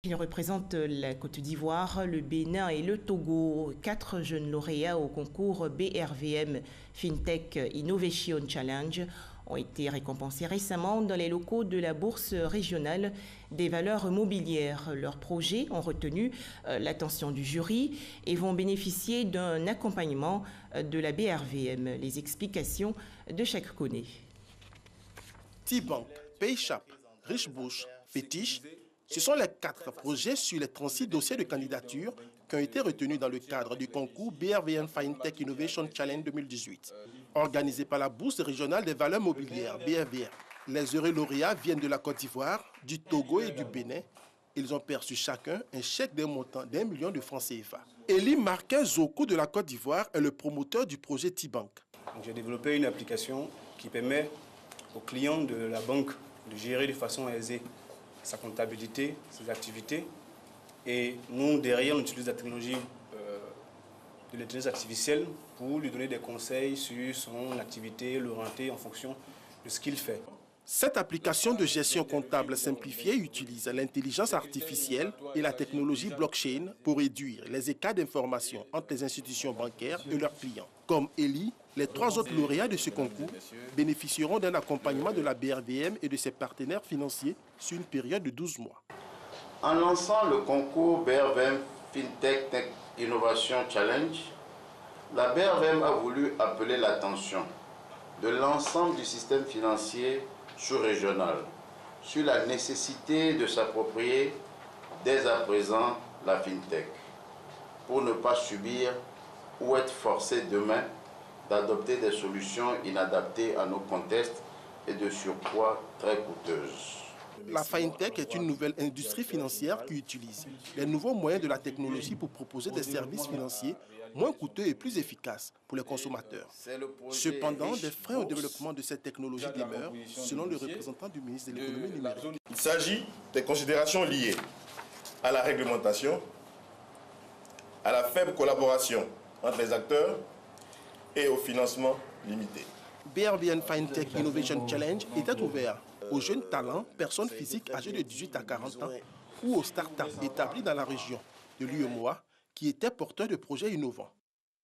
Il représente la Côte d'Ivoire, le Bénin et le Togo. 4 jeunes lauréats au concours BRVM FinTech Innovation Challenge ont été récompensés récemment dans les locaux de la Bourse régionale des valeurs mobilières. Leurs projets ont retenu l'attention du jury et vont bénéficier d'un accompagnement de la BRVM. Les explications de chaque connaît. T-Bank, PayShap, Richbush, Fetish, ce sont les 4 projets sur les 36 dossiers de candidature qui ont été retenus dans le cadre du concours BRVM FinTech Innovation Challenge 2018, organisé par la Bourse régionale des valeurs mobilières, BRVM. Les heureux lauréats viennent de la Côte d'Ivoire, du Togo et du Bénin. Ils ont perçu chacun un chèque d'un montant d'1 million de francs CFA. Eli Marquin Zoko de la Côte d'Ivoire est le promoteur du projet T-Bank. J'ai développé une application qui permet aux clients de la banque de gérer de façon aisée sa comptabilité, ses activités. Et nous, derrière, on utilise la technologie de l'intelligence artificielle pour lui donner des conseils sur son activité, l'orienter en fonction de ce qu'il fait. Cette application de gestion comptable simplifiée utilise l'intelligence artificielle et la technologie blockchain pour réduire les écarts d'information entre les institutions bancaires et leurs clients. Comme Eli, les 3 autres lauréats de ce concours bénéficieront d'un accompagnement de la BRVM et de ses partenaires financiers sur une période de 12 mois. En lançant le concours BRVM FinTech Innovation Challenge, la BRVM a voulu appeler l'attention de l'ensemble du système financier sous-régional sur la nécessité de s'approprier dès à présent la FinTech pour ne pas subir ou être forcé demain d'adopter des solutions inadaptées à nos contextes et de surcroît très coûteuses. La FinTech est une nouvelle industrie financière qui utilise les nouveaux moyens de la technologie pour proposer des services financiers moins coûteux et plus efficaces pour les consommateurs. Cependant, des freins au développement de cette technologie demeurent, selon le représentant du ministre de l'économie numérique. Il s'agit des considérations liées à la réglementation, à la faible collaboration entre les acteurs et au financement limité. BRVM FinTech Innovation Challenge était ouvert aux jeunes talents, personnes physiques âgées de 18 à 40 ans ou aux startups établies dans la région de l'UEMOA qui étaient porteurs de projets innovants.